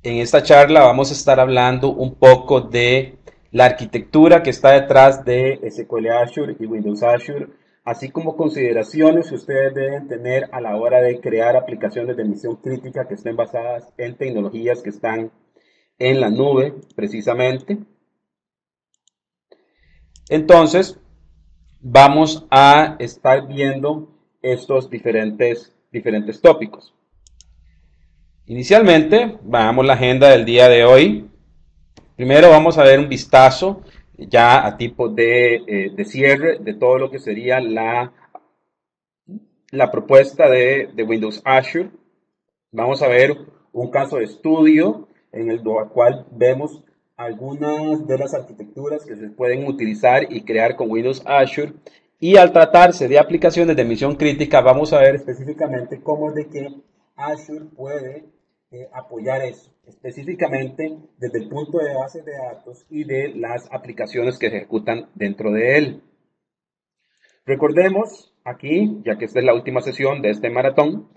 En esta charla vamos a estar hablando un poco de la arquitectura que está detrás de SQL Azure y Windows Azure, así como consideraciones que ustedes deben tener a la hora de crear aplicaciones de misión crítica que estén basadas en tecnologías que están en la nube, precisamente. Entonces, vamos a estar viendo estos diferentes tópicos. Inicialmente, veamos la agenda del día de hoy. Primero vamos a ver un vistazo ya a tipo de cierre de todo lo que sería la propuesta de Windows Azure. Vamos a ver un caso de estudio en el cual vemos algunas de las arquitecturas que se pueden utilizar y crear con Windows Azure. Y al tratarse de aplicaciones de misión crítica, vamos a ver específicamente cómo es de que Azure puede apoyar eso, específicamente desde el punto de bases de datos y de las aplicaciones que ejecutan dentro de él. Recordemos aquí, ya que esta es la última sesión de este maratón,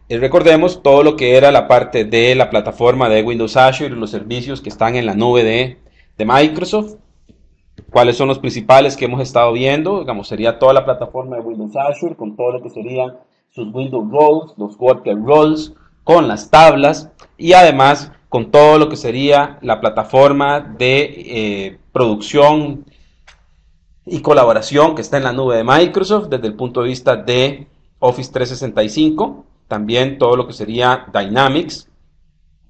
recordemos todo lo que era la parte de la plataforma de Windows Azure y los servicios que están en la nube de Microsoft. ¿Cuáles son los principales que hemos estado viendo? Digamos, sería toda la plataforma de Windows Azure con todo lo que serían sus Windows Roles, los Worker Roles, con las tablas y además con todo lo que sería la plataforma de producción y colaboración que está en la nube de Microsoft desde el punto de vista de Office 365, también todo lo que sería Dynamics.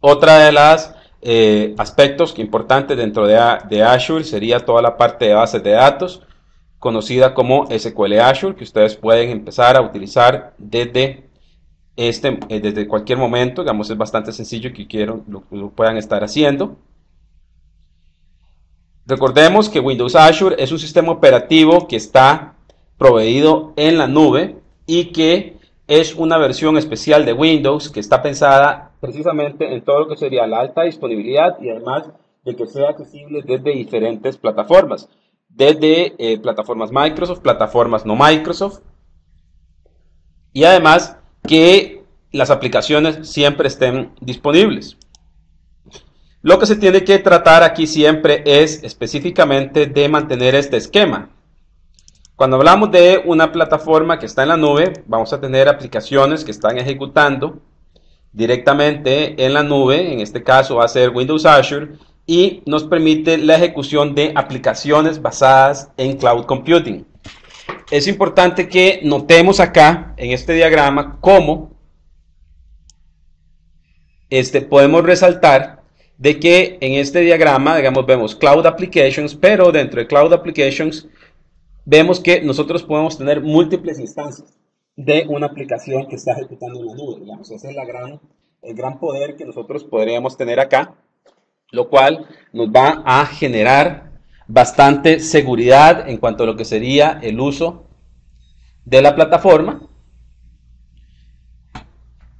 Otra de las aspectos que importantes dentro de Azure sería toda la parte de bases de datos, conocida como SQL Azure, que ustedes pueden empezar a utilizar desde cualquier momento. Digamos, es bastante sencillo que lo puedan estar haciendo. Recordemos que Windows Azure es un sistema operativo que está proveído en la nube y que es una versión especial de Windows que está pensada precisamente en todo lo que sería la alta disponibilidad y además de que sea accesible desde diferentes plataformas, desde plataformas Microsoft, plataformas no Microsoft, y además que las aplicaciones siempre estén disponibles. Lo que se tiene que tratar aquí siempre es específicamente de mantener este esquema. Cuando hablamos de una plataforma que está en la nube, vamos a tener aplicaciones que están ejecutando directamente en la nube. En este caso va a ser Windows Azure y nos permite la ejecución de aplicaciones basadas en cloud computing. Es importante que notemos acá en este diagrama cómo podemos resaltar de que en este diagrama, digamos, vemos Cloud Applications, pero dentro de Cloud Applications vemos que nosotros podemos tener múltiples instancias de una aplicación que está ejecutando en la nube. Digamos, ese es el gran poder que nosotros podríamos tener acá, lo cual nos va a generar bastante seguridad en cuanto a lo que sería el uso de la plataforma.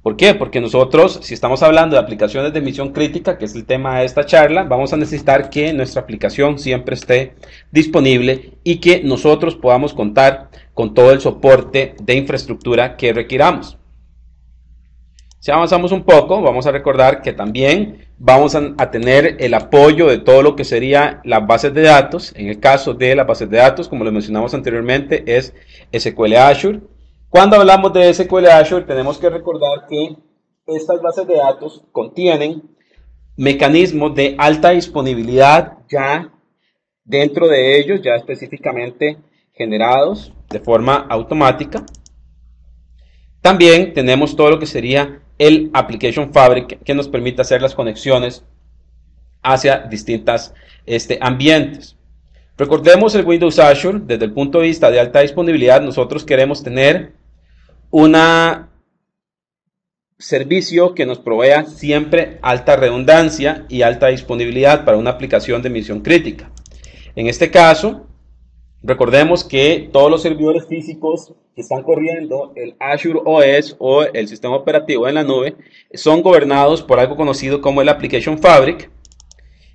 ¿Por qué? Porque nosotros, si estamos hablando de aplicaciones de misión crítica, que es el tema de esta charla, vamos a necesitar que nuestra aplicación siempre esté disponible y que nosotros podamos contar con todo el soporte de infraestructura que requiramos. Si avanzamos un poco, vamos a recordar que también vamos a tener el apoyo de todo lo que sería las bases de datos. En el caso de las bases de datos, como lo mencionamos anteriormente, es SQL Azure. Cuando hablamos de SQL Azure, tenemos que recordar que estas bases de datos contienen mecanismos de alta disponibilidad ya dentro de ellos, ya específicamente generados de forma automática. También tenemos todo lo que sería el Application Fabric que nos permite hacer las conexiones hacia distintos ambientes. Recordemos el Windows Azure, desde el punto de vista de alta disponibilidad, nosotros queremos tener un servicio que nos provea siempre alta redundancia y alta disponibilidad para una aplicación de misión crítica. En este caso, recordemos que todos los servidores físicos que están corriendo el Azure OS o el sistema operativo en la nube son gobernados por algo conocido como el Application Fabric.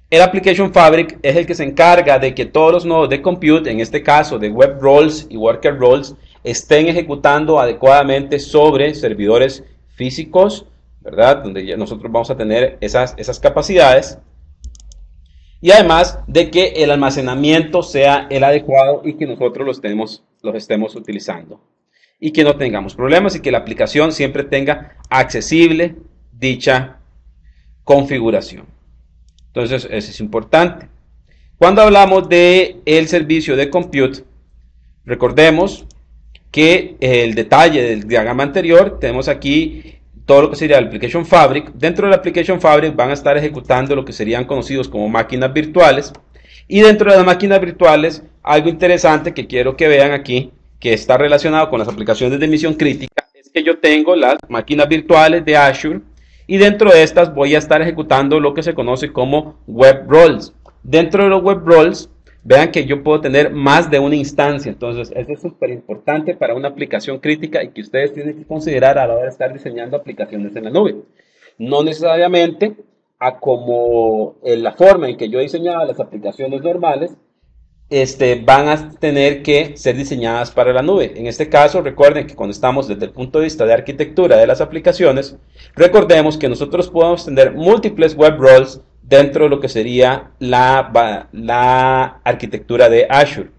El Application Fabric es el que se encarga de que todos los nodos de compute, en este caso de Web Roles y Worker Roles, estén ejecutando adecuadamente sobre servidores físicos ¿verdad? Donde ya nosotros vamos a tener esas capacidades. Y además de que el almacenamiento sea el adecuado y que nosotros los estemos utilizando. Y que no tengamos problemas y que la aplicación siempre tenga accesible dicha configuración. Entonces, eso es importante. Cuando hablamos del servicio de compute, recordemos que el detalle del diagrama anterior, tenemos aquí todo lo que sería el Application Fabric. Dentro del Application Fabric van a estar ejecutando lo que serían conocidos como máquinas virtuales. Y dentro de las máquinas virtuales, algo interesante que quiero que vean aquí, que está relacionado con las aplicaciones de misión crítica, es que yo tengo las máquinas virtuales de Azure y dentro de estas voy a estar ejecutando lo que se conoce como web roles. Dentro de los web roles, vean que yo puedo tener más de una instancia. Entonces, eso es súper importante para una aplicación crítica y que ustedes tienen que considerar a la hora de estar diseñando aplicaciones en la nube. No necesariamente a como la forma en que yo diseñaba las aplicaciones normales, van a tener que ser diseñadas para la nube. En este caso, recuerden que cuando estamos desde el punto de vista de arquitectura de las aplicaciones, recordemos que nosotros podemos tener múltiples web roles dentro de lo que sería la arquitectura de Azure.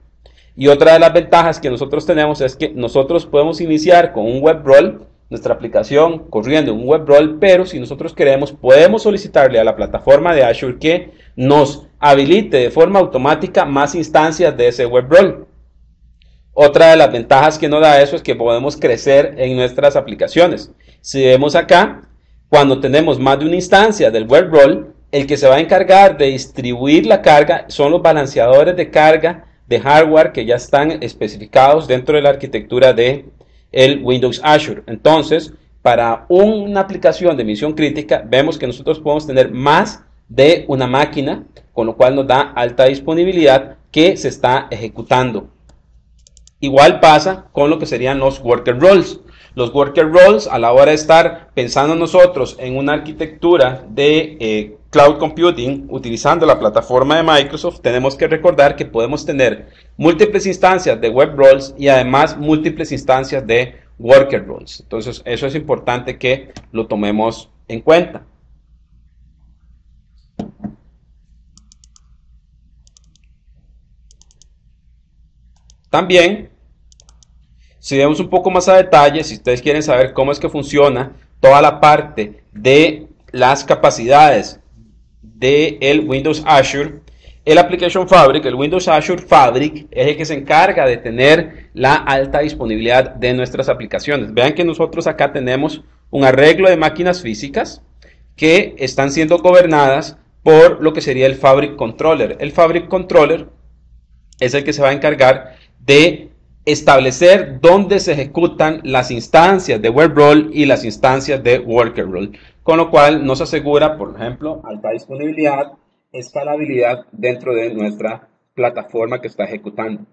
Y otra de las ventajas que nosotros tenemos es que nosotros podemos iniciar con un web role, nuestra aplicación corriendo un web role, pero si nosotros queremos, podemos solicitarle a la plataforma de Azure que nos habilite de forma automática más instancias de ese web role. Otra de las ventajas que nos da eso es que podemos crecer en nuestras aplicaciones. Si vemos acá, cuando tenemos más de una instancia del web role, el que se va a encargar de distribuir la carga son los balanceadores de carga de hardware que ya están especificados dentro de la arquitectura de el Windows Azure. Entonces, para una aplicación de misión crítica, vemos que nosotros podemos tener más de una máquina, con lo cual nos da alta disponibilidad que se está ejecutando. Igual pasa con lo que serían los worker roles. Los worker roles, a la hora de estar pensando nosotros en una arquitectura de cloud computing utilizando la plataforma de Microsoft, tenemos que recordar que podemos tener múltiples instancias de web roles y además múltiples instancias de worker roles. Entonces, eso es importante que lo tomemos en cuenta. También, si vemos un poco más a detalle, si ustedes quieren saber cómo es que funciona toda la parte de las capacidades del Windows Azure, el Application Fabric, el Windows Azure Fabric, es el que se encarga de tener la alta disponibilidad de nuestras aplicaciones. Vean que nosotros acá tenemos un arreglo de máquinas físicas que están siendo gobernadas por lo que sería el Fabric Controller. El Fabric Controller es el que se va a encargar de establecer dónde se ejecutan las instancias de web role y las instancias de worker role, con lo cual nos asegura, por ejemplo, alta disponibilidad, escalabilidad dentro de nuestra plataforma que está ejecutando.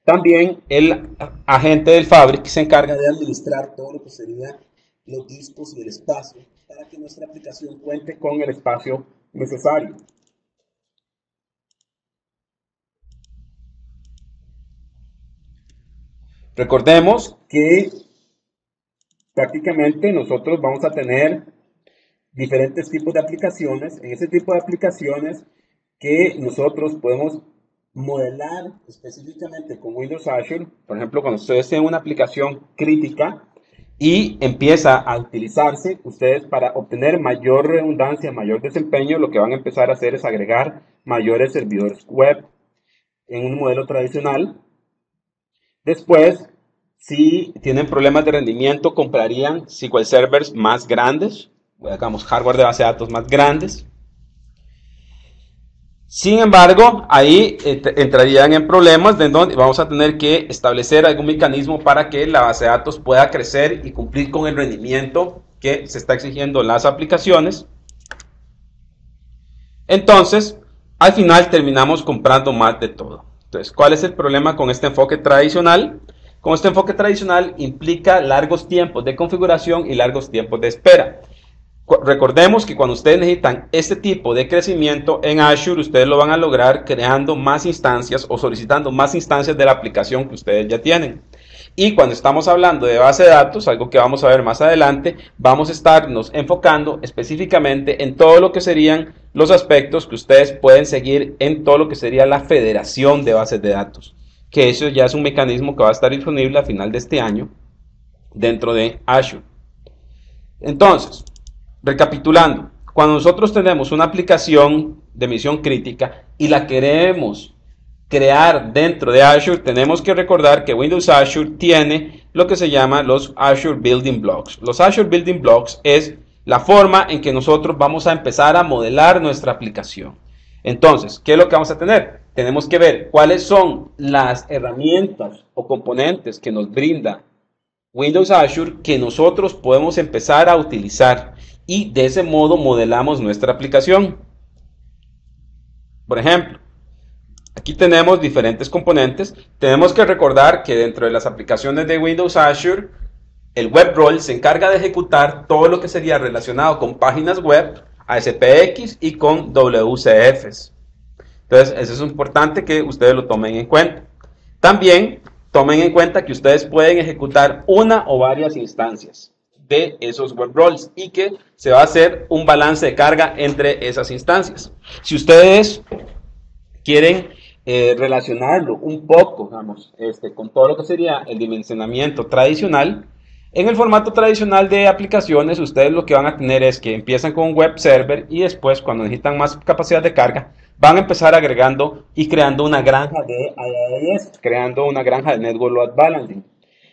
También el agente del Fabric se encarga de administrar todo lo que sería los discos y el espacio para que nuestra aplicación cuente con el espacio necesario. Recordemos que prácticamente nosotros vamos a tener diferentes tipos de aplicaciones. En ese tipo de aplicaciones que nosotros podemos modelar específicamente con Windows Azure. Por ejemplo, cuando ustedes tienen una aplicación crítica y empieza a utilizarse, ustedes para obtener mayor redundancia, mayor desempeño, lo que van a empezar a hacer es agregar mayores servidores web en un modelo tradicional. Después, si tienen problemas de rendimiento, comprarían SQL servers más grandes, digamos hardware de base de datos más grandes. Sin embargo, ahí entrarían en problemas de donde vamos a tener que establecer algún mecanismo para que la base de datos pueda crecer y cumplir con el rendimiento que se está exigiendo las aplicaciones. Entonces, al final terminamos comprando más de todo. Entonces, ¿cuál es el problema con este enfoque tradicional? Con este enfoque tradicional implica largos tiempos de configuración y largos tiempos de espera. Recordemos que cuando ustedes necesitan este tipo de crecimiento en Azure, ustedes lo van a lograr creando más instancias o solicitando más instancias de la aplicación que ustedes ya tienen. Y cuando estamos hablando de base de datos, algo que vamos a ver más adelante, vamos a estarnos enfocando específicamente en todo lo que serían los aspectos que ustedes pueden seguir en todo lo que sería la federación de bases de datos, que eso ya es un mecanismo que va a estar disponible a final de este año dentro de Azure. Entonces, recapitulando, cuando nosotros tenemos una aplicación de misión crítica y la queremos crear dentro de Azure, tenemos que recordar que Windows Azure tiene lo que se llama los Azure Building Blocks. Los Azure Building Blocks es la forma en que nosotros vamos a empezar a modelar nuestra aplicación. Entonces, ¿qué es lo que vamos a tener? Tenemos que ver cuáles son las herramientas o componentes que nos brinda Windows Azure que nosotros podemos empezar a utilizar y de ese modo modelamos nuestra aplicación. Por ejemplo, aquí tenemos diferentes componentes. Tenemos que recordar que dentro de las aplicaciones de Windows Azure, el web role se encarga de ejecutar todo lo que sería relacionado con páginas web, ASPX y con WCFs. Entonces, eso es importante que ustedes lo tomen en cuenta. También tomen en cuenta que ustedes pueden ejecutar una o varias instancias de esos web roles y que se va a hacer un balance de carga entre esas instancias. Si ustedes quieren relacionarlo un poco, digamos, con todo lo que sería el dimensionamiento tradicional, en el formato tradicional de aplicaciones, ustedes lo que van a tener es que empiezan con un web server y después, cuando necesitan más capacidad de carga, van a empezar agregando y creando una granja de IaaS, creando una granja de Network Load Balancing.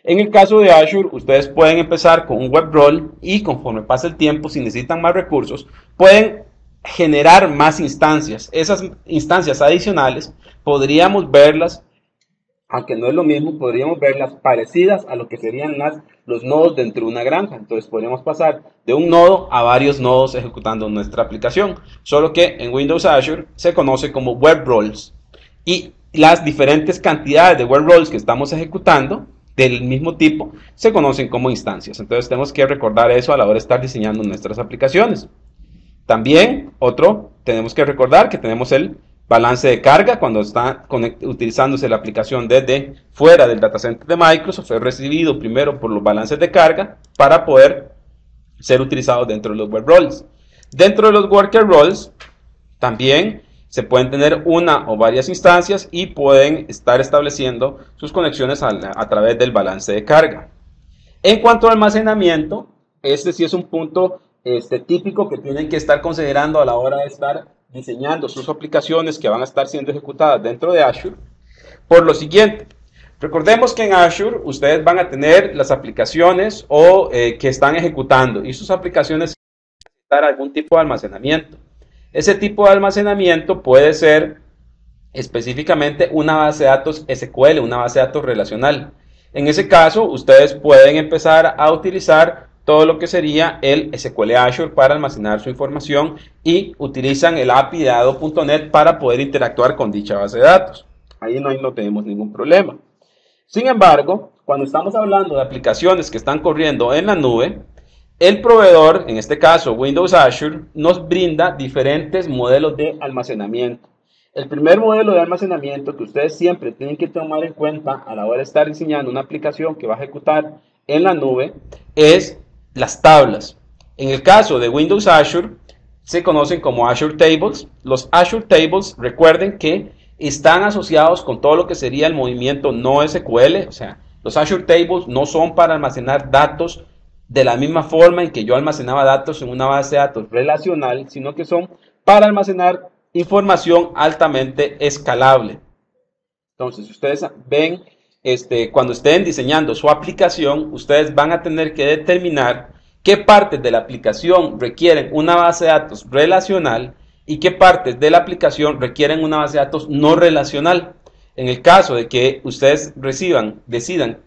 En el caso de Azure, ustedes pueden empezar con un web role y conforme pasa el tiempo, si necesitan más recursos, pueden generar más instancias. Esas instancias adicionales podríamos verlas, aunque no es lo mismo, podríamos verlas parecidas a lo que serían los nodos dentro de una granja. Entonces podríamos pasar de un nodo a varios nodos ejecutando nuestra aplicación. Solo que en Windows Azure se conoce como web roles. Y las diferentes cantidades de web roles que estamos ejecutando del mismo tipo se conocen como instancias. Entonces tenemos que recordar eso a la hora de estar diseñando nuestras aplicaciones. También, tenemos que recordar que tenemos el balance de carga cuando está utilizándose la aplicación desde fuera del datacenter de Microsoft, es recibido primero por los balances de carga para poder ser utilizado dentro de los web roles. Dentro de los worker roles también se pueden tener una o varias instancias y pueden estar estableciendo sus conexiones a través del balance de carga. En cuanto al almacenamiento, este sí es un punto típico que tienen que estar considerando a la hora de estar diseñando sus aplicaciones que van a estar siendo ejecutadas dentro de Azure. Por lo siguiente, recordemos que en Azure ustedes van a tener las aplicaciones que están ejecutando y sus aplicaciones necesitan algún tipo de almacenamiento. Ese tipo de almacenamiento puede ser específicamente una base de datos SQL, una base de datos relacional. En ese caso, ustedes pueden empezar a utilizar todo lo que sería el SQL Azure para almacenar su información y utilizan el API de ADO.NET para poder interactuar con dicha base de datos. Ahí no tenemos ningún problema. Sin embargo, cuando estamos hablando de aplicaciones que están corriendo en la nube, el proveedor, en este caso Windows Azure, nos brinda diferentes modelos de almacenamiento. El primer modelo de almacenamiento que ustedes siempre tienen que tomar en cuenta a la hora de estar diseñando una aplicación que va a ejecutar en la nube es las tablas. En el caso de Windows Azure se conocen como Azure Tables. Los Azure Tables, recuerden que están asociados con todo lo que sería el movimiento NoSQL. O sea, los Azure Tables no son para almacenar datos de la misma forma en que yo almacenaba datos en una base de datos relacional, sino que son para almacenar información altamente escalable. Entonces, si ustedes ven, cuando estén diseñando su aplicación, ustedes van a tener que determinar qué partes de la aplicación requieren una base de datos relacional y qué partes de la aplicación requieren una base de datos no relacional. En el caso de que ustedes decidan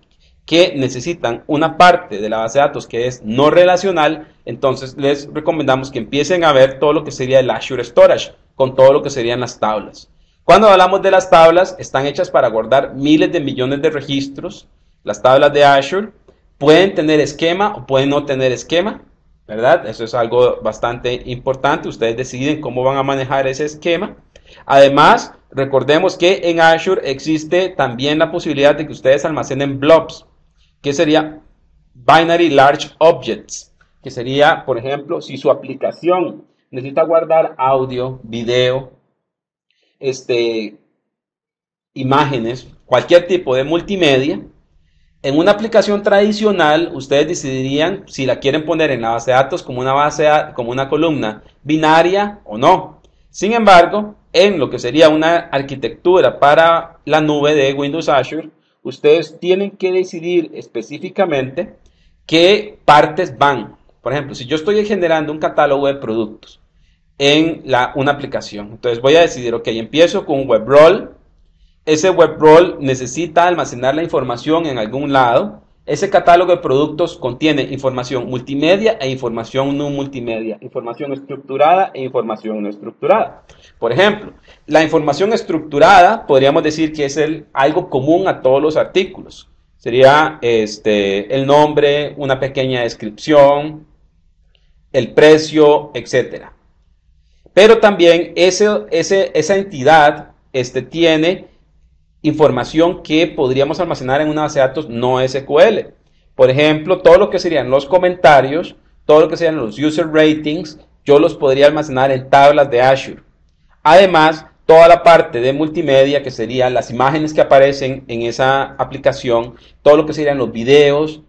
que necesitan una parte de la base de datos que es no relacional, entonces les recomendamos que empiecen a ver todo lo que sería el Azure Storage, con todo lo que serían las tablas. Cuando hablamos de las tablas, están hechas para guardar miles de millones de registros. Las tablas de Azure pueden tener esquema o pueden no tener esquema, ¿verdad? Eso es algo bastante importante. Ustedes deciden cómo van a manejar ese esquema. Además, recordemos que en Azure existe también la posibilidad de que ustedes almacenen blobs. que sería Binary Large Objects, que sería, por ejemplo, si su aplicación necesita guardar audio, video, este, imágenes, cualquier tipo de multimedia. En una aplicación tradicional, ustedes decidirían si la quieren poner en la base de datos como una como una columna binaria o no. Sin embargo, en lo que sería una arquitectura para la nube de Windows Azure, ustedes tienen que decidir específicamente qué partes van. Por ejemplo, si yo estoy generando un catálogo de productos en una aplicación, entonces voy a decidir, ok, empiezo con un web role. Ese web role necesita almacenar la información en algún lado. Ese catálogo de productos contiene información multimedia e información no multimedia, información estructurada e información no estructurada. Por ejemplo, la información estructurada podríamos decir que es algo común a todos los artículos. Sería el nombre, una pequeña descripción, el precio, etcétera. Pero también esa entidad tiene información que podríamos almacenar en una base de datos no SQL. Por ejemplo, todo lo que serían los comentarios, todo lo que serían los user ratings, yo los podría almacenar en tablas de Azure. Además, toda la parte de multimedia, que serían las imágenes que aparecen en esa aplicación, todo lo que serían los videos,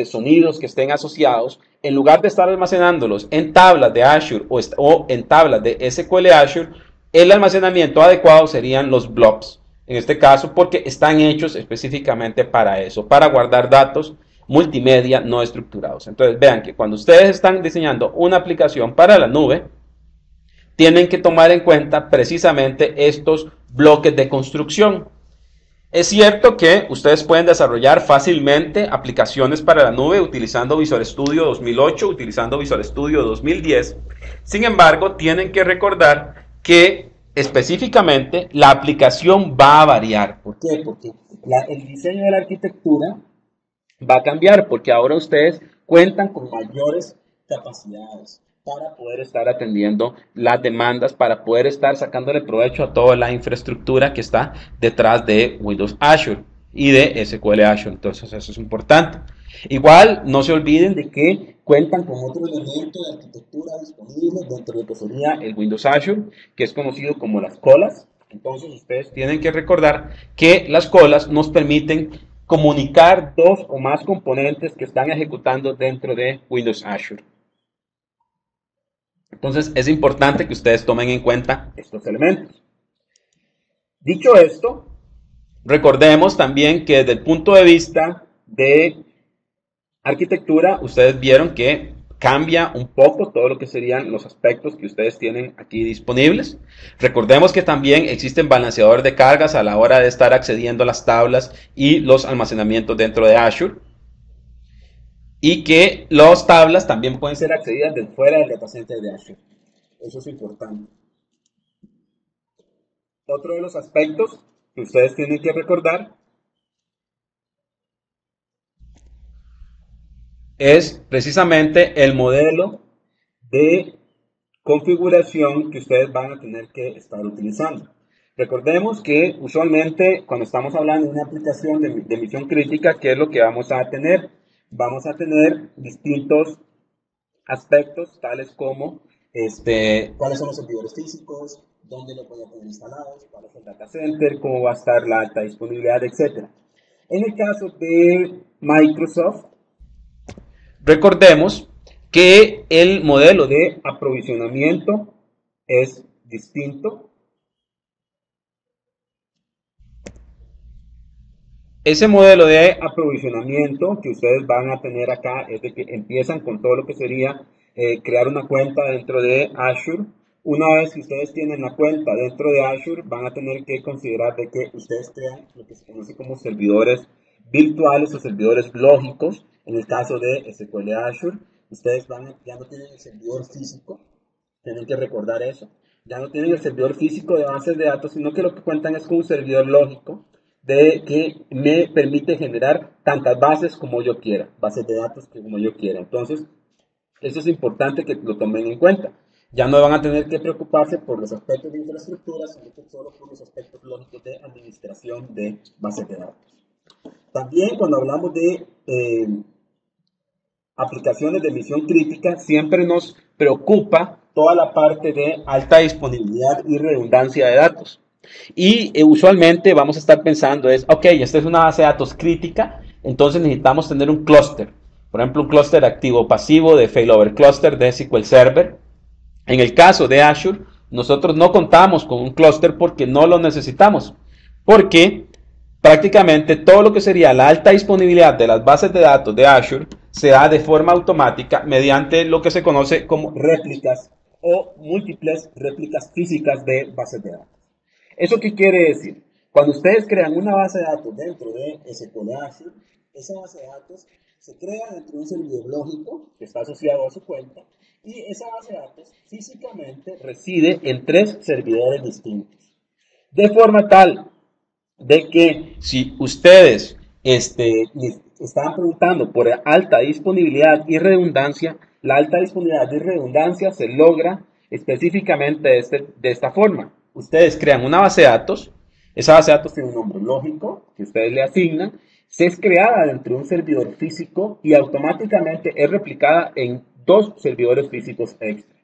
sonidos que estén asociados, en lugar de estar almacenándolos en tablas de Azure o en tablas de SQL Azure, el almacenamiento adecuado serían los blobs. En este caso, porque están hechos específicamente para eso, para guardar datos multimedia no estructurados. Entonces, vean que cuando ustedes están diseñando una aplicación para la nube, tienen que tomar en cuenta precisamente estos bloques de construcción. Es cierto que ustedes pueden desarrollar fácilmente aplicaciones para la nube utilizando Visual Studio 2008, utilizando Visual Studio 2010. Sin embargo, tienen que recordar que específicamente la aplicación va a variar. ¿Por qué? Porque el diseño de la arquitectura va a cambiar, porque ahora ustedes cuentan con mayores capacidades para poder estar atendiendo las demandas, para poder estar sacándole provecho a toda la infraestructura que está detrás de Windows Azure y de SQL Azure. Entonces eso es importante. Igual no se olviden de que cuentan con otro elemento de arquitectura disponible dentro de lo que sería el Windows Azure, que es conocido como las colas. Entonces ustedes tienen que recordar que las colas nos permiten comunicar dos o más componentes que están ejecutando dentro de Windows Azure. Entonces es importante que ustedes tomen en cuenta estos elementos. Dicho esto, recordemos también que desde el punto de vista de arquitectura, ustedes vieron que cambia un poco todo lo que serían los aspectos que ustedes tienen aquí disponibles. Recordemos que también existen balanceadores de cargas a la hora de estar accediendo a las tablas y los almacenamientos dentro de Azure. Y que las tablas también pueden ser accedidas desde fuera del data center de Azure. Eso es importante. Otro de los aspectos que ustedes tienen que recordar es precisamente el modelo de configuración que ustedes van a tener que estar utilizando. Recordemos que usualmente cuando estamos hablando de una aplicación de misión crítica, ¿qué es lo que vamos a tener? Vamos a tener distintos aspectos, tales como cuáles son los servidores físicos, dónde lo voy a tener instalados, cuál es el data center, cómo va a estar la alta disponibilidad, etc. En el caso de Microsoft, recordemos que el modelo de aprovisionamiento es distinto. Ese modelo de aprovisionamiento que ustedes van a tener acá es de que empiezan con todo lo que sería crear una cuenta dentro de Azure. Una vez que ustedes tienen la cuenta dentro de Azure, van a tener que considerar de que ustedes crean lo que se conoce como servidores virtuales o servidores lógicos. En el caso de SQL Azure, ustedes ya no tienen el servidor físico, tienen que recordar eso. Ya no tienen el servidor físico de bases de datos, sino que lo que cuentan es con un servidor lógico de que me permite generar tantas bases como yo quiera, bases de datos como yo quiera. Entonces, eso es importante que lo tomen en cuenta. Ya no van a tener que preocuparse por los aspectos de infraestructura, sino que solo por los aspectos lógicos de administración de bases de datos. También cuando hablamos de aplicaciones de misión crítica, siempre nos preocupa toda la parte de alta disponibilidad y redundancia de datos. Y usualmente vamos a estar pensando es, ok, esta es una base de datos crítica, entonces necesitamos tener un clúster. Por ejemplo, un clúster activo-pasivo de failover cluster de SQL Server. En el caso de Azure, nosotros no contamos con un clúster porque no lo necesitamos. Porque prácticamente todo lo que sería la alta disponibilidad de las bases de datos de Azure se da de forma automática mediante lo que se conoce como réplicas o múltiples réplicas físicas de bases de datos. ¿Eso qué quiere decir? Cuando ustedes crean una base de datos dentro de SQL Azure, esa base de datos se crea dentro de un servidor lógico que está asociado a su cuenta y esa base de datos físicamente reside en 3 servidores distintos. De forma tal de que si ustedes estaban preguntando por alta disponibilidad y redundancia, la alta disponibilidad y redundancia se logra específicamente de esta forma. Ustedes crean una base de datos, esa base de datos tiene un nombre lógico que ustedes le asignan, se es creada dentro de un servidor físico y automáticamente es replicada en 2 servidores físicos extra.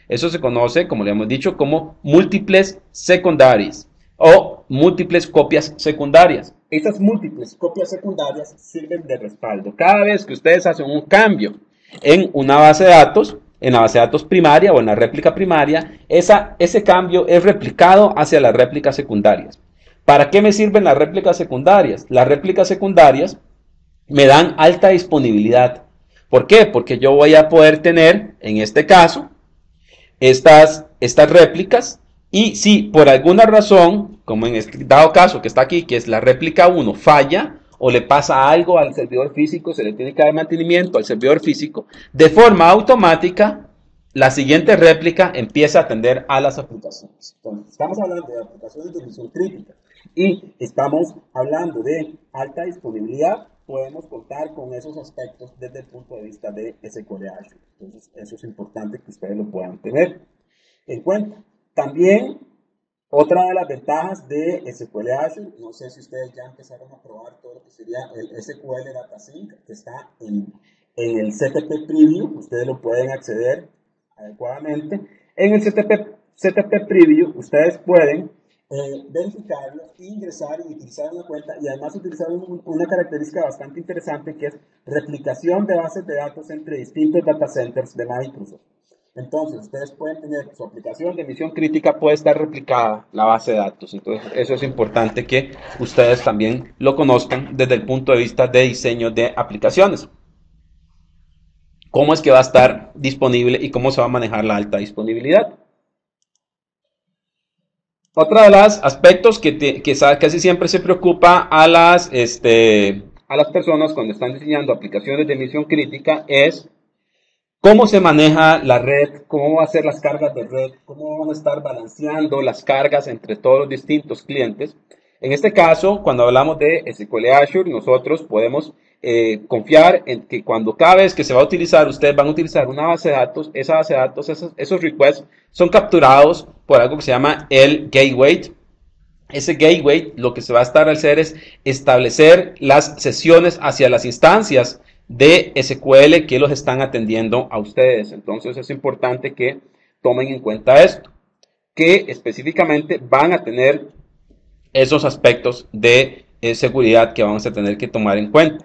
Eso se conoce, como le hemos dicho, como múltiples secundaries o múltiples copias secundarias. Esas múltiples copias secundarias sirven de respaldo. Cada vez que ustedes hacen un cambio en una base de datos, en la base de datos primaria o en la réplica primaria, ese cambio es replicado hacia las réplicas secundarias. ¿Para qué me sirven las réplicas secundarias? Las réplicas secundarias me dan alta disponibilidad. ¿Por qué? Porque yo voy a poder tener, en este caso, estas réplicas y si por alguna razón, como en este dado caso que está aquí, que es la réplica 1, falla o le pasa algo al servidor físico, se le tiene que dar mantenimiento al servidor físico, de forma automática, la siguiente réplica empieza a atender a las aplicaciones. Entonces, estamos hablando de aplicaciones de misión crítica y estamos hablando de alta disponibilidad. Podemos contar con esos aspectos desde el punto de vista de SQL Azure. Entonces, eso es importante que ustedes lo puedan tener en cuenta. También, otra de las ventajas de SQL Azure, no sé si ustedes ya empezaron a probar todo lo que sería el SQL Data Sync, que está en el CTP Preview, ustedes lo pueden acceder adecuadamente. En el CTP Preview, ustedes pueden verificarlo, ingresar y utilizar una cuenta y además utilizar una característica bastante interesante que es replicación de bases de datos entre distintos data centers de Microsoft. Entonces, ustedes pueden tener su aplicación de misión crítica, puede estar replicada la base de datos. Entonces, eso es importante que ustedes también lo conozcan desde el punto de vista de diseño de aplicaciones. ¿Cómo es que va a estar disponible y cómo se va a manejar la alta disponibilidad? Otra de los aspectos que casi siempre se preocupa a las personas cuando están diseñando aplicaciones de misión crítica es cómo se maneja la red, cómo van a ser las cargas de red, cómo van a estar balanceando las cargas entre todos los distintos clientes. En este caso, cuando hablamos de SQL Azure, nosotros podemos confiar en que cuando cada vez que se va a utilizar, ustedes van a utilizar una base de datos, esa base de datos, esos requests son capturados por algo que se llama el gateway. Ese gateway lo que se va a estar a hacer es establecer las sesiones hacia las instancias de SQL que los están atendiendo a ustedes. Entonces es importante que tomen en cuenta esto, que específicamente van a tener esos aspectos de seguridad que vamos a tener que tomar en cuenta.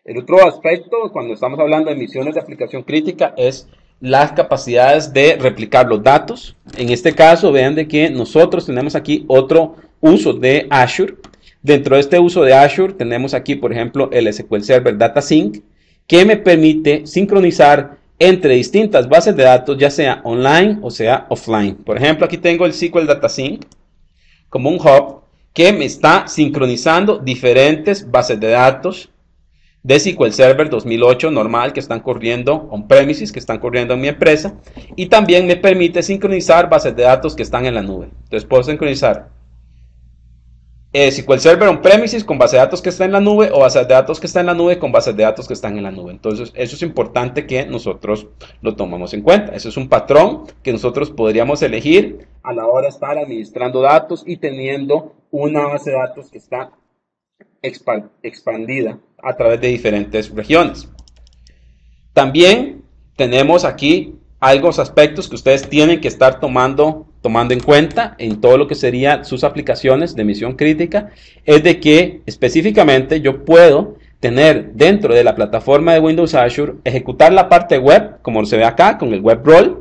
El otro aspecto, cuando estamos hablando de misiones de aplicación crítica, es las capacidades de replicar los datos. En este caso, vean de que nosotros tenemos aquí otro uso de Azure. Dentro de este uso de Azure tenemos aquí, por ejemplo, el SQL Server Data Sync, que me permite sincronizar entre distintas bases de datos, ya sea online o sea offline. Por ejemplo, aquí tengo el SQL Data Sync como un hub que me está sincronizando diferentes bases de datos de SQL Server 2008 normal que están corriendo on-premises, que están corriendo en mi empresa, y también me permite sincronizar bases de datos que están en la nube. Entonces puedo sincronizar SQL Server on-premises con base de datos que está en la nube o bases de datos que está en la nube con bases de datos que están en la nube. Entonces eso es importante que nosotros lo tomemos en cuenta. Eso es un patrón que nosotros podríamos elegir a la hora de estar administrando datos y teniendo una base de datos que está expandida a través de diferentes regiones. También tenemos aquí algunos aspectos que ustedes tienen que estar tomando en cuenta en todo lo que serían sus aplicaciones de misión crítica, es de que específicamente yo puedo tener dentro de la plataforma de Windows Azure, ejecutar la parte web, como se ve acá, con el web role.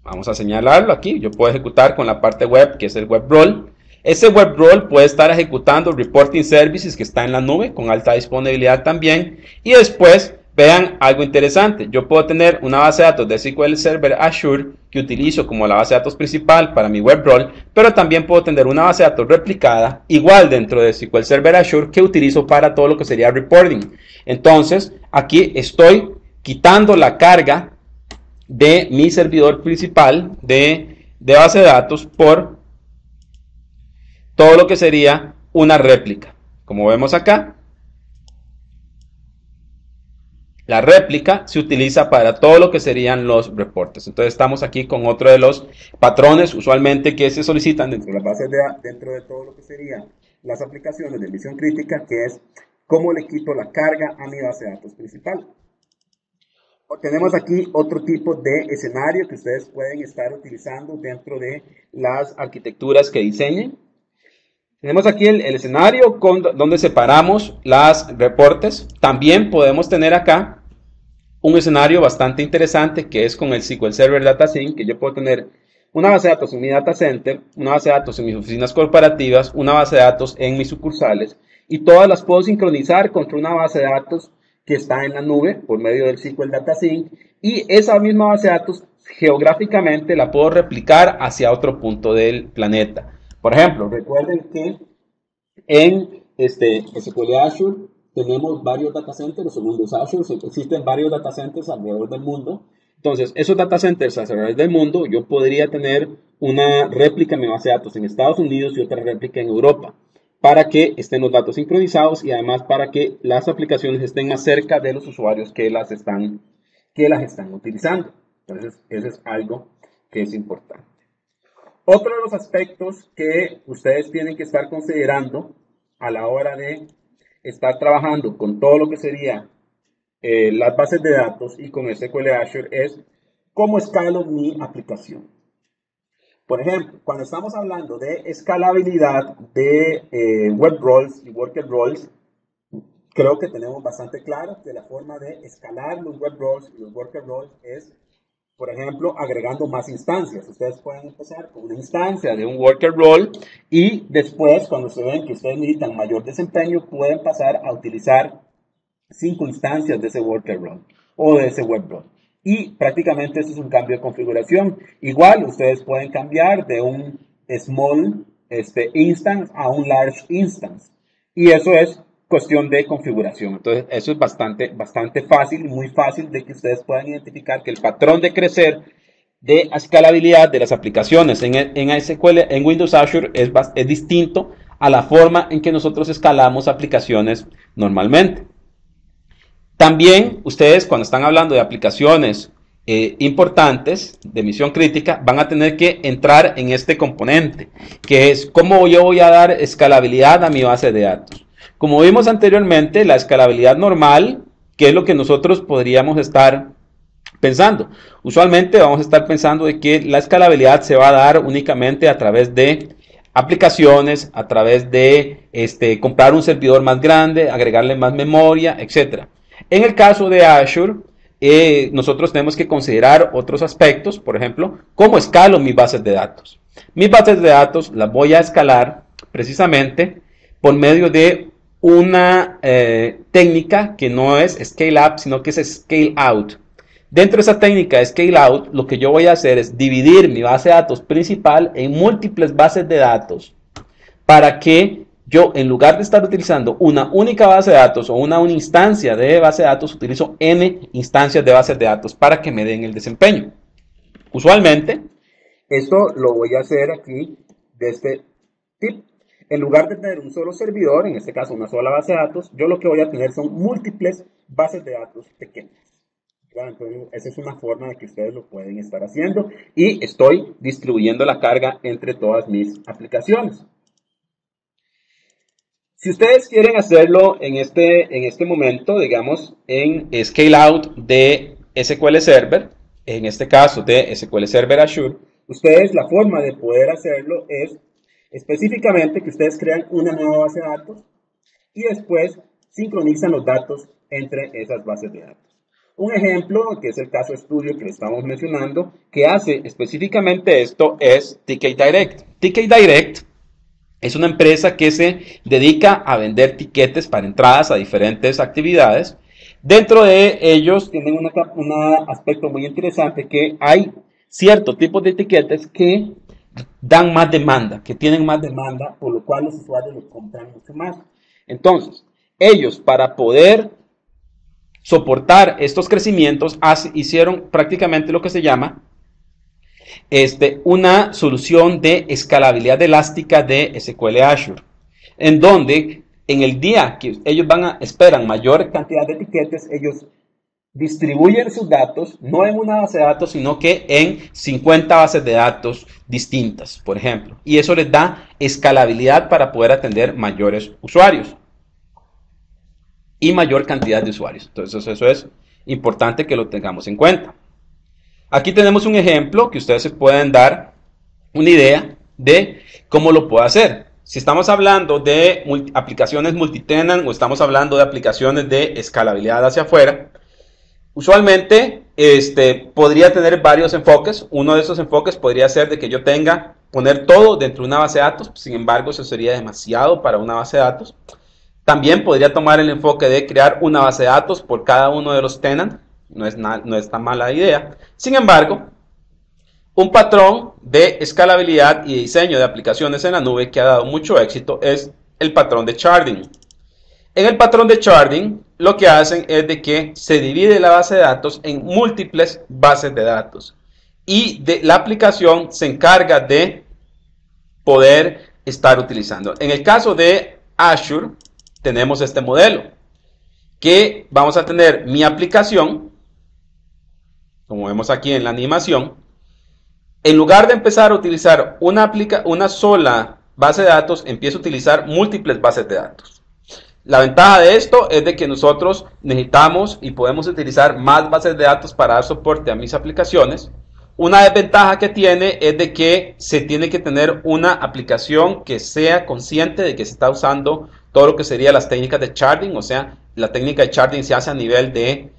Vamos a señalarlo aquí, yo puedo ejecutar con la parte web, que es el web role. Ese web role puede estar ejecutando Reporting Services, que está en la nube, con alta disponibilidad también. Y después, vean algo interesante, yo puedo tener una base de datos de SQL Server Azure, que utilizo como la base de datos principal para mi web role, pero también puedo tener una base de datos replicada, igual dentro de SQL Server Azure, que utilizo para todo lo que sería reporting. Entonces, aquí estoy quitando la carga de mi servidor principal de base de datos por todo lo que sería una réplica. Como vemos acá, la réplica se utiliza para todo lo que serían los reportes. Entonces estamos aquí con otro de los patrones usualmente que se solicitan dentro de las bases de datos, dentro de todo lo que serían las aplicaciones de misión crítica, que es cómo le quito la carga a mi base de datos principal. Tenemos aquí otro tipo de escenario que ustedes pueden estar utilizando dentro de las arquitecturas que diseñen. Tenemos aquí el escenario donde separamos las reportes. También podemos tener acá un escenario bastante interesante que es con el SQL Server Data Sync, que yo puedo tener una base de datos en mi data center, una base de datos en mis oficinas corporativas, una base de datos en mis sucursales, y todas las puedo sincronizar contra una base de datos que está en la nube por medio del SQL Data Sync, y esa misma base de datos geográficamente la puedo replicar hacia otro punto del planeta. Por ejemplo, recuerden que en SQL Azure tenemos varios data centers, en Windows Azure existen varios data centers alrededor del mundo. Entonces, esos data centers alrededor del mundo, yo podría tener una réplica en mi base de datos en Estados Unidos y otra réplica en Europa, para que estén los datos sincronizados y además para que las aplicaciones estén más cerca de los usuarios que las están utilizando. Entonces, eso es algo que es importante. Otro de los aspectos que ustedes tienen que estar considerando a la hora de estar trabajando con todo lo que sería las bases de datos y con SQL Azure es cómo escalo mi aplicación. Por ejemplo, cuando estamos hablando de escalabilidad de web roles y worker roles, creo que tenemos bastante claro que la forma de escalar los web roles y los worker roles es, por ejemplo, agregando más instancias. Ustedes pueden empezar con una instancia de un worker role y después, cuando se ven que ustedes necesitan mayor desempeño, pueden pasar a utilizar 5 instancias de ese worker role o de ese web role. Y prácticamente eso es un cambio de configuración. Igual, ustedes pueden cambiar de un small instance a un large instance. Y eso es cuestión de configuración. Entonces, eso es bastante fácil, muy fácil de que ustedes puedan identificar que el patrón de crecer de escalabilidad de las aplicaciones en SQL, en Windows Azure es distinto a la forma en que nosotros escalamos aplicaciones normalmente. También ustedes cuando están hablando de aplicaciones importantes de misión crítica van a tener que entrar en este componente, que es cómo yo voy a dar escalabilidad a mi base de datos. Como vimos anteriormente, la escalabilidad normal, que es lo que nosotros podríamos estar pensando. Usualmente vamos a estar pensando de que la escalabilidad se va a dar únicamente a través de aplicaciones, a través de comprar un servidor más grande, agregarle más memoria, etc. En el caso de Azure, nosotros tenemos que considerar otros aspectos, por ejemplo, cómo escalo mis bases de datos. Mis bases de datos las voy a escalar precisamente por medio de una técnica que no es scale up, sino que es scale out. Dentro de esa técnica de scale out, lo que yo voy a hacer es dividir mi base de datos principal en múltiples bases de datos para que yo, en lugar de estar utilizando una única base de datos o una instancia de base de datos, utilizo N instancias de bases de datos para que me den el desempeño. Usualmente, esto lo voy a hacer aquí de este tip. En lugar de tener un solo servidor, en este caso una sola base de datos, yo lo que voy a tener son múltiples bases de datos pequeñas. Entonces, esa es una forma de que ustedes lo pueden estar haciendo y estoy distribuyendo la carga entre todas mis aplicaciones. Si ustedes quieren hacerlo en este momento, digamos, en scale out de SQL Server, en este caso de SQL Server Azure, ustedes la forma de poder hacerlo es específicamente que ustedes crean una nueva base de datos y después sincronizan los datos entre esas bases de datos. Un ejemplo, que es el caso estudio que le estamos mencionando, que hace específicamente esto es TK Direct. TK Direct es una empresa que se dedica a vender tiquetes para entradas a diferentes actividades. Dentro de ellos tienen un aspecto muy interesante, que hay ciertos tipos de tiquetes que dan más demanda, que tienen más demanda, por lo cual los usuarios los compran mucho más. Entonces, ellos, para poder soportar estos crecimientos, hicieron prácticamente lo que se llama una solución de escalabilidad elástica de SQL Azure, en donde en el día que ellos esperan mayor cantidad de etiquetes, ellos distribuyen sus datos, no en una base de datos, sino que en 50 bases de datos distintas, por ejemplo. Y eso les da escalabilidad para poder atender mayores usuarios y mayor cantidad de usuarios. Entonces eso es importante que lo tengamos en cuenta. Aquí tenemos un ejemplo que ustedes se pueden dar una idea de cómo lo puedo hacer. Si estamos hablando de aplicaciones multitenant o estamos hablando de aplicaciones de escalabilidad hacia afuera, usualmente podría tener varios enfoques. Uno de esos enfoques podría ser de que yo poner todo dentro de una base de datos. Sin embargo, eso sería demasiado para una base de datos. También podría tomar el enfoque de crear una base de datos por cada uno de los tenants. No es tan mala idea. Sin embargo, un patrón de escalabilidad y diseño de aplicaciones en la nube que ha dado mucho éxito es el patrón de sharding. En el patrón de sharding, lo que hacen es de que se divide la base de datos en múltiples bases de datos. Y la aplicación se encarga de poder estar utilizando. En el caso de Azure, tenemos este modelo, que vamos a tener mi aplicación, como vemos aquí en la animación. En lugar de empezar a utilizar una sola base de datos, empiezo a utilizar múltiples bases de datos. La ventaja de esto es de que nosotros necesitamos y podemos utilizar más bases de datos para dar soporte a mis aplicaciones. Una desventaja que tiene es de que se tiene que tener una aplicación que sea consciente de que se está usando todo lo que serían las técnicas de sharding. O sea, la técnica de sharding se hace a nivel de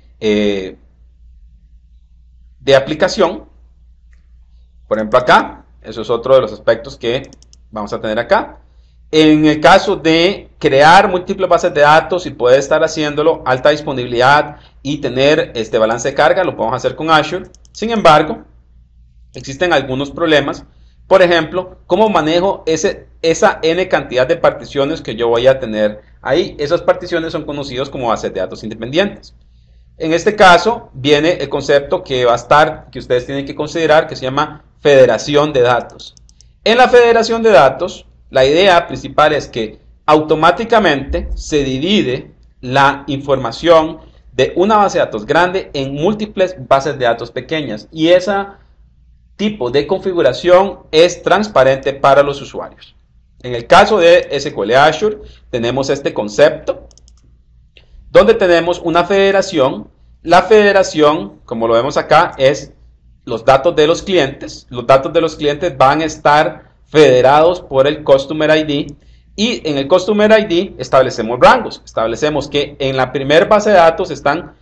aplicación. Por ejemplo acá, eso es otro de los aspectos que vamos a tener acá. En el caso de crear múltiples bases de datos y poder estar haciéndolo, alta disponibilidad y tener este balance de carga, lo podemos hacer con Azure. Sin embargo, existen algunos problemas. Por ejemplo, ¿cómo manejo esa n cantidad de particiones que yo voy a tener ahí? Esas particiones son conocidas como bases de datos independientes. En este caso viene el concepto que que ustedes tienen que considerar, que se llama federación de datos. En la federación de datos, la idea principal es que automáticamente se divide la información de una base de datos grande en múltiples bases de datos pequeñas, y ese tipo de configuración es transparente para los usuarios. En el caso de SQL Azure tenemos este concepto donde tenemos una federación. La federación, como lo vemos acá, es los datos de los clientes. Los datos de los clientes van a estar federados por el Customer ID, y en el Customer ID establecemos rangos. Establecemos que en la primera base de datos están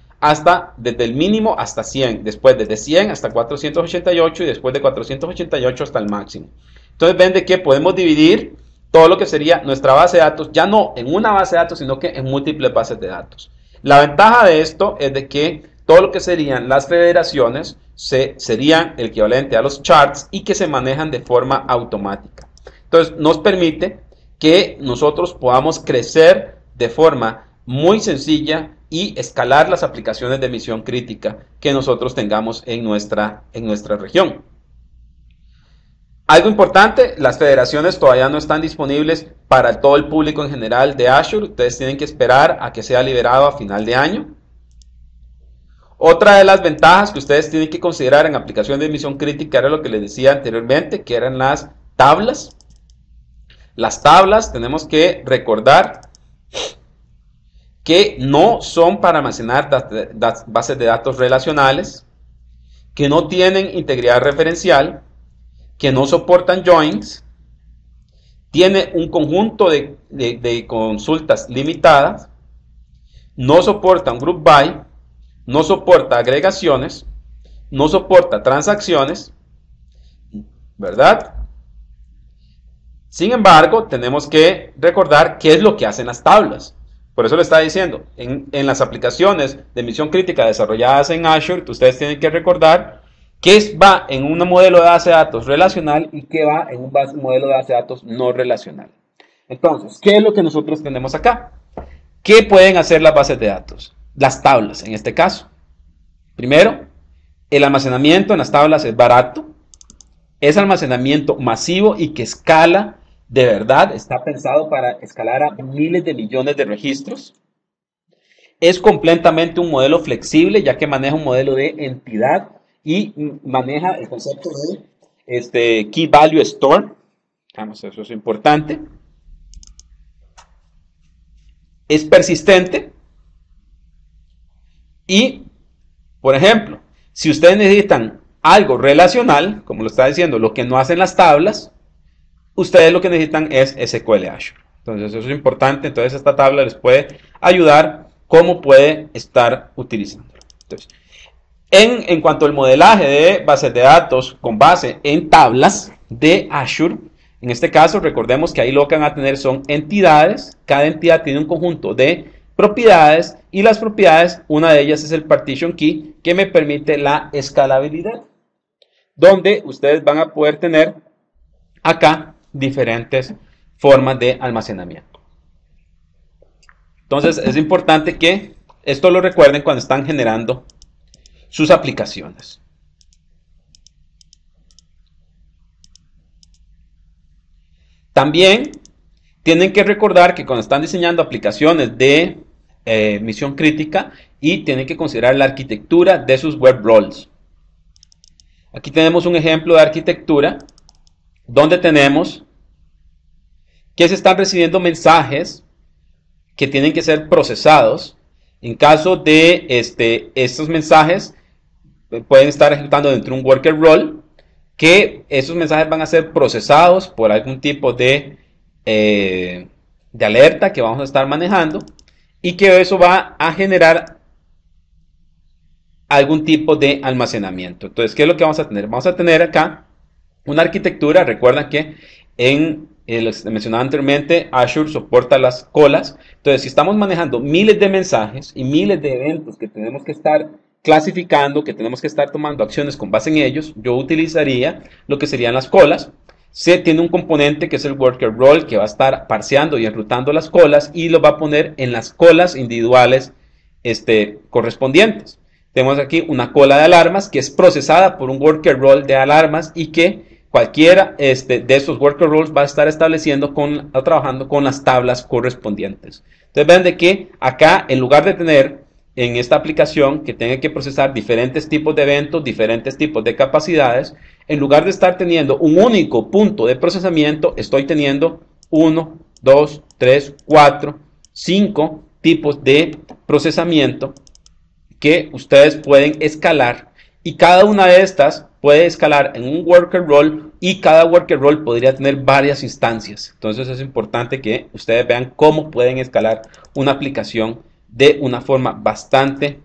desde el mínimo hasta 100, después desde 100 hasta 488 y después de 488 hasta el máximo. Entonces ven de que podemos dividir todo lo que sería nuestra base de datos, ya no en una base de datos, sino que en múltiples bases de datos. La ventaja de esto es de que todo lo que serían las federaciones serían el equivalente a los charts y que se manejan de forma automática. Entonces nos permite que nosotros podamos crecer de forma muy sencilla y escalar las aplicaciones de misión crítica que nosotros tengamos en nuestra región. Algo importante, las federaciones todavía no están disponibles para todo el público en general de Azure. Ustedes tienen que esperar a que sea liberado a final de año. Otra de las ventajas que ustedes tienen que considerar en aplicaciones de misión crítica era lo que les decía anteriormente, que eran las tablas. Las tablas tenemos que recordar que no son para almacenar bases de datos relacionales, que no tienen integridad referencial, que no soportan joins, tiene un conjunto de consultas limitadas, no soporta un group by, no soporta agregaciones, no soporta transacciones, ¿verdad? Sin embargo, tenemos que recordar qué es lo que hacen las tablas. Por eso le está diciendo, en las aplicaciones de misión crítica desarrolladas en Azure, ustedes tienen que recordar qué va en un modelo de base de datos relacional y qué va en un modelo de base de datos no relacional. Entonces, ¿qué es lo que nosotros tenemos acá? ¿Qué pueden hacer las bases de datos? Las tablas, en este caso. Primero, el almacenamiento en las tablas es barato, es almacenamiento masivo y que escala de verdad, está pensado para escalar a miles de millones de registros. Es completamente un modelo flexible, ya que maneja un modelo de entidad y maneja el concepto de Key Value Store. Vamos, eso es importante. Es persistente. Y, por ejemplo, si ustedes necesitan algo relacional, como lo está diciendo, lo que no hacen las tablas, ustedes lo que necesitan es SQL Azure. Entonces, eso es importante. Entonces, esta tabla les puede ayudar cómo puede estar utilizando. Entonces, en cuanto al modelaje de bases de datos con base en tablas de Azure, en este caso, recordemos que ahí lo que van a tener son entidades. Cada entidad tiene un conjunto de propiedades y las propiedades, una de ellas es el partition key, que me permite la escalabilidad, donde ustedes van a poder tener acá diferentes formas de almacenamiento. Entonces es importante que esto lo recuerden cuando están generando sus aplicaciones. También tienen que recordar que cuando están diseñando aplicaciones de misión crítica y tienen que considerar la arquitectura de sus web roles. Aquí tenemos un ejemplo de arquitectura donde tenemos que se están recibiendo mensajes que tienen que ser procesados. En caso de estos mensajes pueden estar ejecutando dentro de un worker role, que esos mensajes van a ser procesados por algún tipo de alerta que vamos a estar manejando y que eso va a generar algún tipo de almacenamiento. Entonces, ¿qué es lo que vamos a tener? Vamos a tener acá una arquitectura. Recuerda que en les mencionaba anteriormente, Azure soporta las colas. Entonces, si estamos manejando miles de mensajes y miles de eventos que tenemos que estar clasificando, que tenemos que estar tomando acciones con base en ellos, yo utilizaría lo que serían las colas. Se tiene un componente que es el worker role que va a estar parseando y enrutando las colas y lo va a poner en las colas individuales correspondientes. Tenemos aquí una cola de alarmas que es procesada por un worker role de alarmas y que cualquiera de estos worker roles va a estar estableciendo trabajando con las tablas correspondientes. Entonces ven de que acá, en lugar de tener en esta aplicación que tenga que procesar diferentes tipos de eventos, diferentes tipos de capacidades, en lugar de estar teniendo un único punto de procesamiento, estoy teniendo 1, 2, 3, 4, 5 tipos de procesamiento que ustedes pueden escalar, y cada una de estas puede escalar en un worker role y cada worker role podría tener varias instancias. Entonces es importante que ustedes vean cómo pueden escalar una aplicación de una forma bastante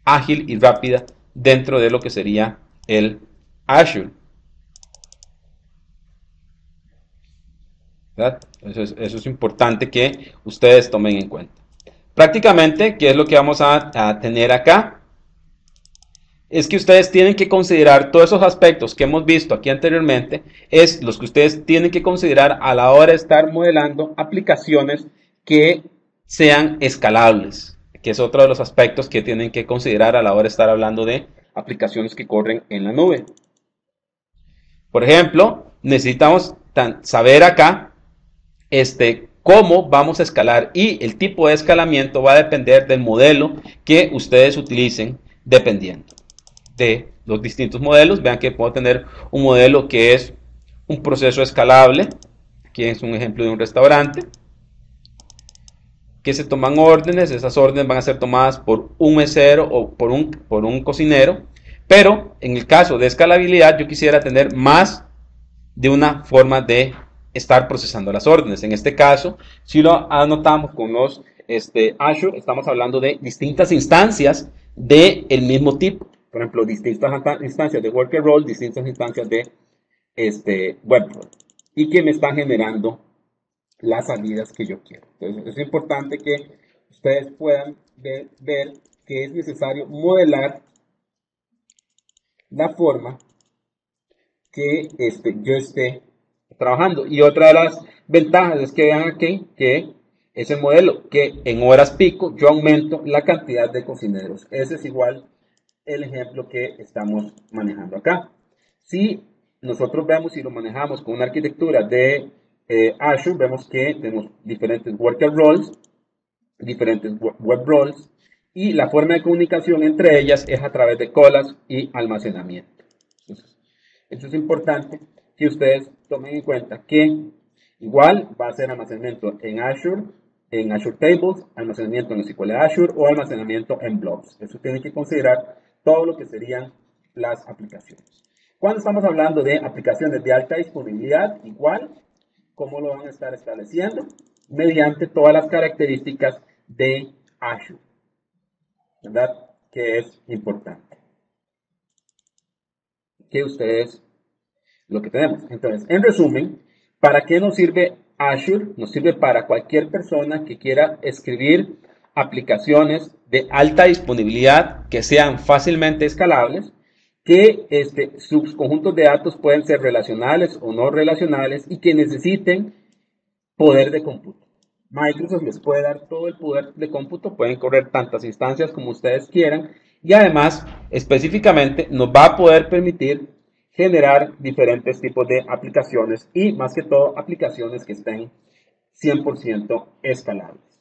ágil y rápida dentro de lo que sería el Azure. ¿Verdad? Eso es importante que ustedes tomen en cuenta. Prácticamente, ¿qué es lo que vamos a tener acá? Es que ustedes tienen que considerar todos esos aspectos que hemos visto aquí anteriormente, es los que ustedes tienen que considerar a la hora de estar modelando aplicaciones que sean escalables, que es otro de los aspectos que tienen que considerar a la hora de estar hablando de aplicaciones que corren en la nube. Por ejemplo, necesitamos saber acá cómo vamos a escalar, y el tipo de escalamiento va a depender del modelo que ustedes utilicen dependiendo de los distintos modelos. Vean que puedo tener un modelo que es un proceso escalable. Aquí es un ejemplo de un restaurante, que se toman órdenes, esas órdenes van a ser tomadas por un mesero o por un cocinero, pero en el caso de escalabilidad yo quisiera tener más de una forma de estar procesando las órdenes. En este caso, si lo anotamos con los Azure, estamos hablando de distintas instancias del mismo tipo. Por ejemplo, distintas instancias de worker role, distintas instancias de web role, y que me están generando las salidas que yo quiero. Entonces, es importante que ustedes puedan ver que es necesario modelar la forma que yo esté trabajando. Y otra de las ventajas es que vean aquí que ese modelo, que en horas pico yo aumento la cantidad de cocineros. Ese es igual el ejemplo que estamos manejando acá. Si nosotros vemos y lo manejamos con una arquitectura de Azure, vemos que tenemos diferentes worker roles, diferentes web roles, y la forma de comunicación entre ellas es a través de colas y almacenamiento. Entonces, esto es importante que ustedes tomen en cuenta que igual va a ser almacenamiento en Azure Tables, almacenamiento en SQL Azure o almacenamiento en blobs. Eso tienen que considerar todo lo que serían las aplicaciones. Cuando estamos hablando de aplicaciones de alta disponibilidad, igual, ¿cómo lo van a estar estableciendo? Mediante todas las características de Azure, ¿verdad? Que es importante que ustedes lo que tenemos. Entonces, en resumen, ¿para qué nos sirve Azure? Nos sirve para cualquier persona que quiera escribir aplicaciones de alta disponibilidad que sean fácilmente escalables, que sus conjuntos de datos pueden ser relacionales o no relacionales y que necesiten poder de cómputo. Microsoft les puede dar todo el poder de cómputo, pueden correr tantas instancias como ustedes quieran y además específicamente nos va a poder permitir generar diferentes tipos de aplicaciones y más que todo aplicaciones que estén 100% escalables.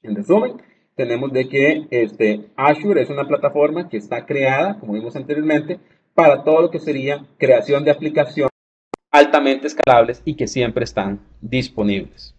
En resumen, tenemos de que Azure es una plataforma que está creada, como vimos anteriormente, para todo lo que sería creación de aplicaciones altamente escalables y que siempre están disponibles.